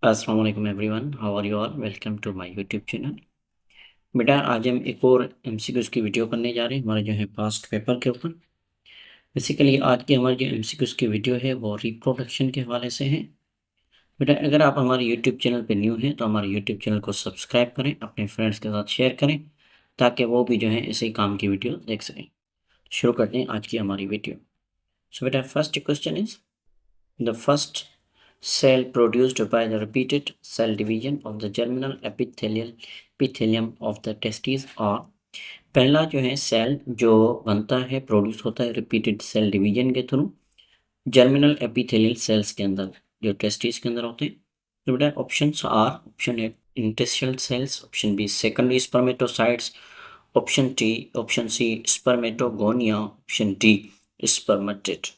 अस्सलाम वालेकुम everyone, how are you all? Welcome to my YouTube channel. बेटा आज हम एक और एमसीक्यूज़ की वीडियो करने जा रहे हैं हमारे जो है पास्ट पेपर के ऊपर। बेसिकली आज की हमारी जो एमसीक्यूज़ की वीडियो है वो रिप्रोडक्शन के हवाले से है। बेटा अगर आप हमारे यूट्यूब चैनल पे न्यू हैं तो हमारे यूट्यूब चैनल को सब्सक्राइब करें, अपने फ्रेंड्स के साथ शेयर करें ताकि वो भी जो है इसी काम की वीडियो देख सकें। शुरू करते हैं आज की हमारी वीडियो। सो बेटा first question is the first cell produced by the repeated cell division of the germinal epithelium of the testes और पहला जो है सेल जो बनता है प्रोड्यूस होता है रिपीटेड सेल डिवीजन के थ्रू जर्मिनल एपिथेलियल सेल्स के अंदर जो टेस्टिस के अंदर होते हैं। तो बेटा options are option A intestinal cells, option B secondary spermatocytes, option C spermatogonia, option D spermatid.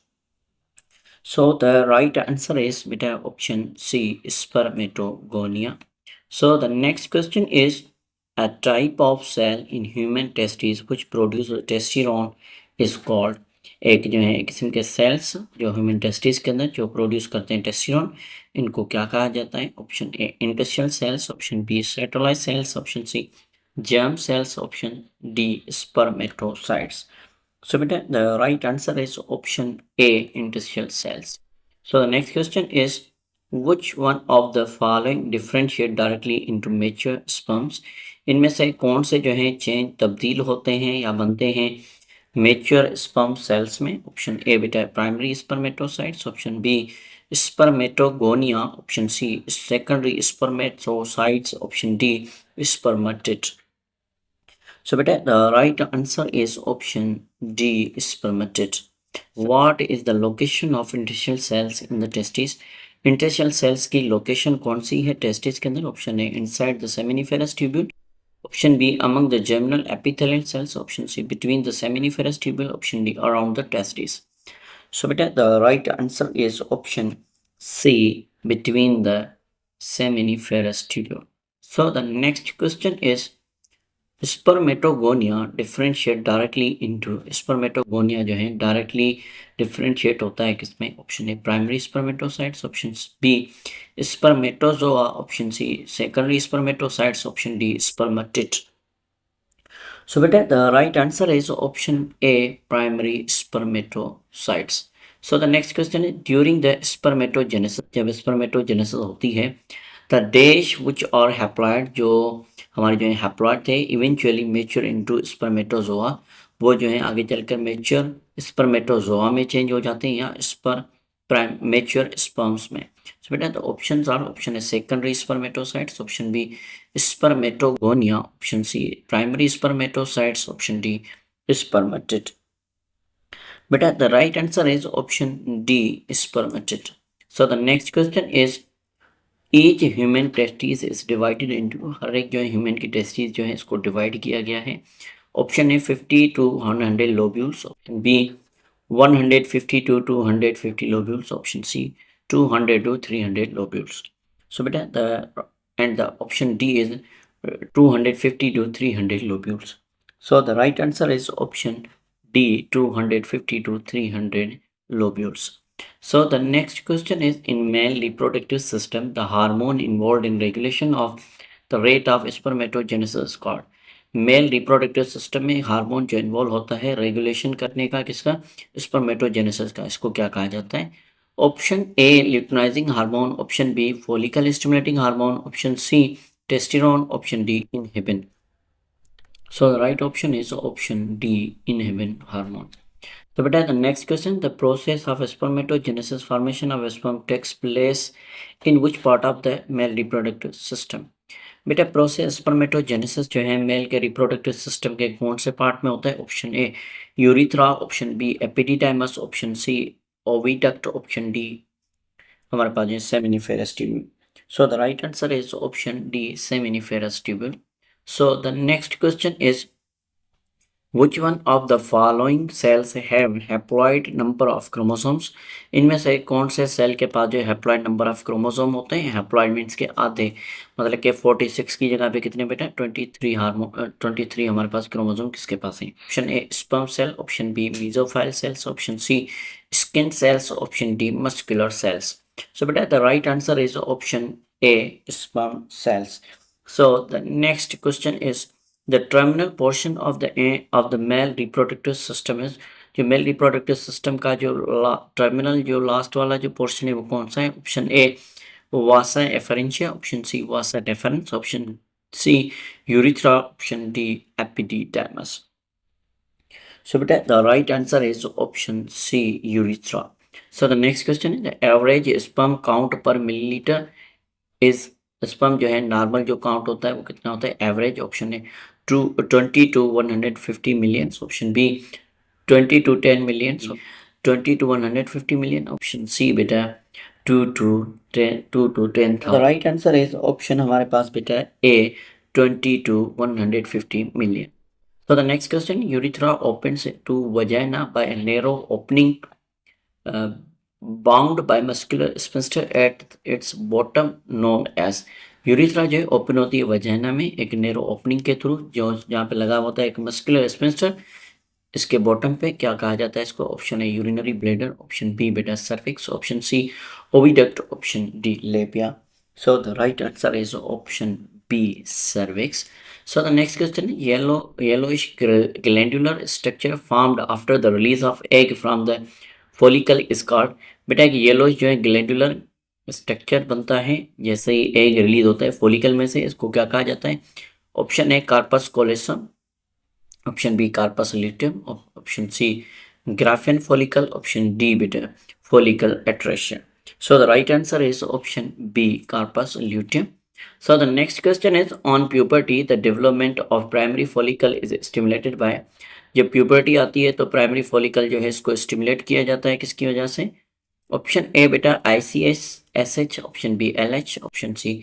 So the right answer is beta option C, spermatogonia. So the next question is a type of cell in human testes which produce testosterone is called। एक जो है एक किस्म के sales जो human testis के अंदर जो प्रोड्यूस करते हैं टेस्टोस्टेरोन, इनको क्या कहा जाता है? Option A intestinal cells, option B satellite cells, option C germ cells, option D spermatocytes. So beta, the right answer is option A, interstitial cells. So the next question is, which one of the following differentiate directly into mature sperms? इनमें से कौन से जो है change तब्दील होते हैं या बनते हैं मेच्योर स्पर्म सेल्स में? ऑप्शन ए बेटा primary spermatocytes, option B spermatogonia, option C secondary spermatocytes, option D spermatid. So beta, the right answer is option D, spermatid. What is the location of interstitial cells in the testes? Interstitial cells की location कौन सी है testis के अंदर? Option A inside the seminiferous tubule, option B among the germinal epithelial cells, option C between the seminiferous tubule, option D around the testis. So beta, the right answer is option C, between the seminiferous tubule. So the next question is, spermatogonia differentiate directly into, spermatogonia जो है directly differentiate होता है किसमें? Option A primary spermatocytes, option B spermatozoa, option C secondary spermatocytes, option D spermatid. So बेटा the right answer is option A primary spermatocytes. So the next question है, during the spermatogenesis, जब spermatogenesis होती है, the देश विच और haploid जो हमारे जो है हैप्लॉइड थे इवेंचुअली मेच्योर इनटू स्पर्मेटोजोआ, वो जो है आगे चलकर मेच्योर स्पर्मेटोजोआ में चेंज हो जाते हैं या स्पर प्राइम मेच्योर स्पर्म्स में। सो बेटा द ऑप्शंस आर, ऑप्शन है secondary spermatocytes, option B spermatogonia, option C primary spermatocytes, option D spermatid. बेटा the right answer is option D spermatid. So the next question is, each human testis is divided into, हर एक जो है human की testis जो है इसको divide किया गया है। Option A 50 to 100 lobules, option B 152 to 150 lobules, option C 200 to 300 lobules. So बेटा the option D is 250 to 300 lobules. So the right answer is option D 250 to 300 lobules. So the next question is, in male reproductive system, the hormone involved in regulation of the rate of spermatogenesis is called। Male reproductive system में hormone जो involve होता है regulation करने का, किसका? Spermatogenesis का, इसको क्या कहा जाता है? Option A luteinizing hormone, option B follicle stimulating hormone, option C testosterone, option D inhibin. So the right option is option D, inhibin hormone. So beta the next question, the process of spermatogenesis, formation of sperm, takes place in which part of the male reproductive system? बेटा process spermatogenesis जो है mail के reproductive system के कौन से part में होता है? Option A urethra, option B epididymis, option C oviduct, option D हमारे पास है seminiferous tubule. So the right answer is option D seminiferous tubule. So the next question is, which one of the following cells have haploid number of chromosomes? इनमें से कौन से cell के पास जो haploid number of chromosome होते हैं? Haploid means के आधे, मतलब कि 46 की जगह पे कितने बेटा? 23 हमारे पास क्रोमोसोम किसके पास है? Option A sperm cell, option B mesophyll cells, option C skin cells, option D muscular cells. So बेटा the right answer is option A. Sperm cells. So the next question is the terminal portion of the male reproductive system is, जो male reproductive system का जो terminal जो last वाला जो portion है वो कौन सा है? Option A vasa efferentia, option C vasa deferens, option C urethra, option D epididymis. So the right answer is option C, urethra. So the next question is the average sperm count per milliliter is, sperm जो है normal जो count होता है वो कितना होता है? Average. Option है 20 to 150 million, option B 20 to 10 million, 20 to 150 million, option C बेटा 2 to 10,000. The right answer is option हमारे पास बेटा A 20 to 150 million. So the next question, urethra opens to vagina by a narrow opening bound by muscular sphincter at its bottom known as. Urethra जो है open होती है vagina में एक narrow opening के थ्रू, जो जहाँ पे लगा होता है एक मस्कुलर स्पिंस्टर. इसके बॉटम पे क्या कहा जाता है इसको? ऑप्शन है यूरिनरी ब्लैडर, ऑप्शन बी बेटा cervix, option C oviduct, option D labia. So the right answer is option B cervix. So the next question, yellowish glandular structure formed after the release of egg from the follicle is called. बेटा एक yellowish जो है glandular structure बनता है जैसे ही egg release होता है follicle में से, इसको क्या कहा जाता है? Option A corpus callosum, option B corpus luteum, option C Graafian follicle, option D बेटा follicle atresia. So the right answer is option B, carpus luteum. So the next question is on puberty, the development of primary follicle is stimulated by. जब puberty आती है तो primary follicle जो है इसको stimulate किया जाता है किसकी वजह से? ऑप्शन ए बेटा ICS-SH, option B LH, option C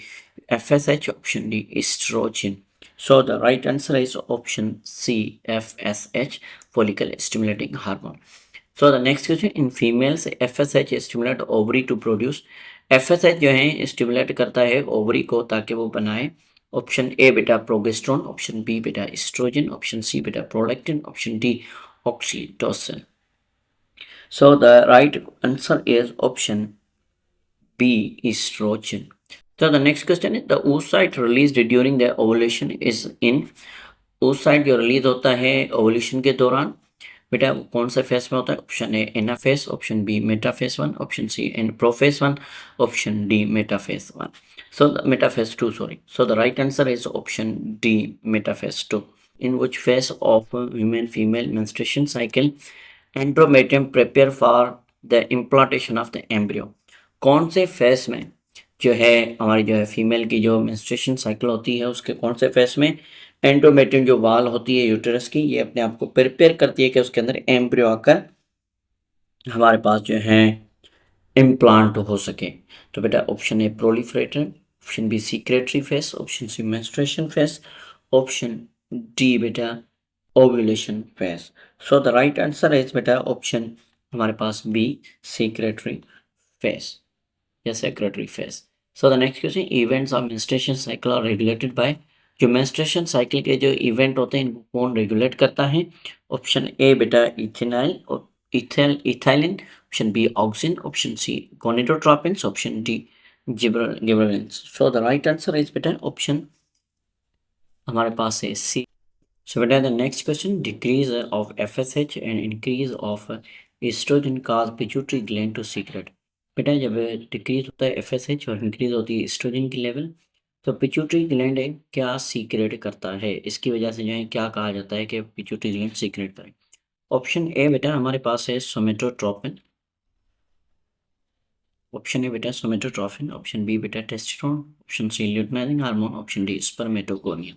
FSH, option D estrogen. So the right answer is option C, FSH, follicle stimulating hormone. So the next question, in females FSH stimulate ovary to produce. FSH जो है stimulate करता है ovary को ताकि वो बनाए. Option A बेटा progesterone, option B बेटा एस्ट्रोजन, ऑप्शन सी बेटा prolactin, option D oxytocin. So the right answer is option B, estrogen. So the next question is the oocyte released during the ovulation is in. oocyte जो release होता है ovulation के दौरान बेटा कौन सा face में होता है? Option A anaphase, option B metaphase 1, option C and prophase 1, option D metaphase 1. So metaphase 2, sorry. So the right answer is option D metaphase 2. In which phase of human female menstruation cycle endometrium prepare for the implantation of the embryo. कौन से face में जो है हमारी जो है female की जो मेंस्ट्रुएशन साइकिल होती है उसके कौन से फेस में एंड्रोमेट्रियम जो वाल होती है यूटेरस की, ये अपने आप को प्रिपेयर करती है कि उसके अंदर एम्ब्रियो आकर हमारे पास जो है इम्प्लांट हो सके. तो बेटा option A proliferator, option B secretory phase, option C menstruation phase, option D बेटा ovulation phase. So the right answer is बेटा ऑप्शन हमारे पास बी सीक्रेटरी फेस या secretary phase. So the next question, events of menstruation cycle are regulated by. जो menstruation cycle के जो event होते हैं इनको कौन रेगुलेट करता है? ऑप्शन ए बेटा ethenyl ethylene, option B auxin, option C gonadotropins, option D gibberellins. So the right answer is बेटा ऑप्शन हमारे पास है सी. सो बेटा the next question, decrease of FSH and increase of estrogen cause pituitary gland to secrete. बेटा जब decrease होता है FSH और इंक्रीज होती है एस्ट्रोजन की लेवल तो पिट्यूटरी ग्लैंड क्या सीक्रेट करता है? इसकी वजह से जो है क्या कहा जाता है कि पिट्यूटरी ग्लैंड सीक्रेट करे? ऑप्शन ए बेटा हमारे पास है सोमेटोट्रोपिन, ऑप्शन ए बेटा सोमेटोट्रोपिन, ऑप्शन बी बेटा testosterone, option C luteinizing hormone, option D spermatogonia.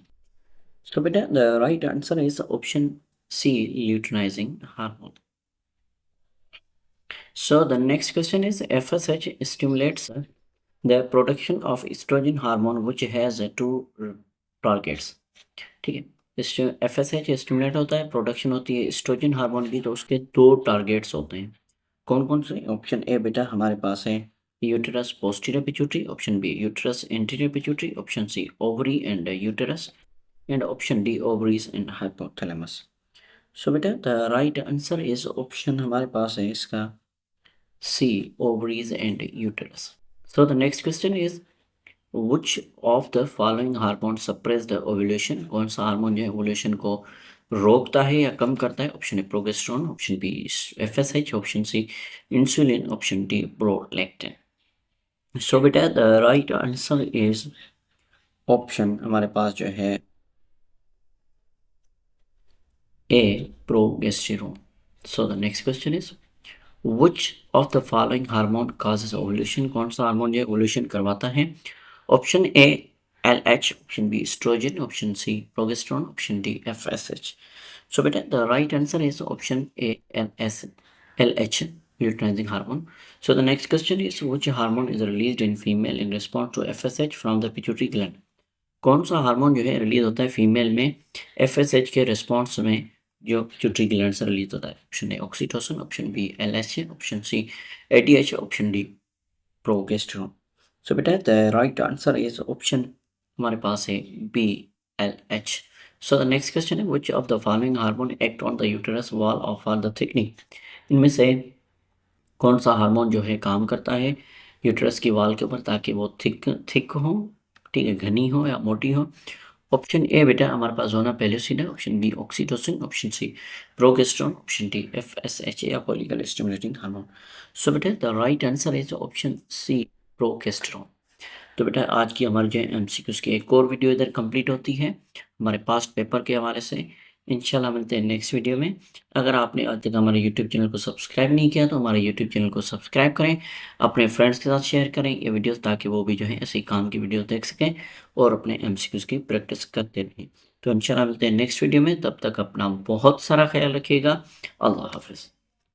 So बेटा the right answer is option C luteinizing hormone. So the next question is FSH stimulates the production of estrogen hormone which has two targets. ठीक है, इस FSH stimulate होता है, production होती है oestrogen hormone की, तो उसके दो टारगेट्स होते हैं. कौन कौन से? ऑप्शन ए बेटा हमारे पास है uterus posterior pituitary, option B uterus anterior pituitary, option C ovary and uterus, and option D ovaries and hypothalamus. So बेटा the right answer is option हमारे पास है इसका C, ovaries and uterus. So the next question is which of the following hormone suppress the ovulation, कौन सा hormone जो है ovulation को रोकता है या कम करता है? Option A progesterone, option B FSH, option C insulin, option D prolactin. So बेटा the right answer is option हमारे पास जो है A progesterone. So the next question is which of the following hormone causes ovulation, कौन सा hormone जो है ovulation करवाता है? Option A L H, option B estrogen, option C progesterone, option D F S H. So बेटा the right answer is option A L H, luteinizing hormone. So the next question is which hormone is released in female in response to FSH from the pituitary gland? कौन सा hormone जो है release होता है female में FSH के response में, जो पिट्यूटरी ग्लैंड से रिलीज होता है? Option A oxytocin, option B LHA, option C ADH, option D progesterone. So बेटा the right answer is option हमारे पास है B L H. So the next question है which of the following hormone act on the uterus wall of for the thickening? इनमें से कौन सा hormone जो है काम करता है यूटेरस की वॉल के ऊपर ताकि वो थिक थिक हो, ठीक है, घनी हो या मोटी हो? ऑप्शन ए बेटा हमारे पास जोना पेलोसिन है, option B oxytocin, option C progesterone, option D FSH या फॉलिकल स्टिमुलेटिंग हार्मोन। सो बेटा the right answer is option C progesterone. तो बेटा आज की हमारी जो एमसीक्यूज की एक और वीडियो इधर कंप्लीट होती है हमारे पास्ट पेपर के हवाले से। इंशाल्लाह मिलते हैं नेक्स्ट वीडियो में। अगर आपने आज तक हमारे यूट्यूब चैनल को सब्सक्राइब नहीं किया तो हमारे यूट्यूब चैनल को सब्सक्राइब करें, अपने फ्रेंड्स के साथ शेयर करें ये वीडियोस ताकि वो भी जो है ऐसे काम की वीडियो देख सकें और अपने एमसीक्यूज की प्रैक्टिस करते रहें। तो इंशाल्लाह मिलते हैं नेक्स्ट वीडियो में, तब तक अपना बहुत सारा ख्याल रखिएगा। अल्लाह हाफिज़।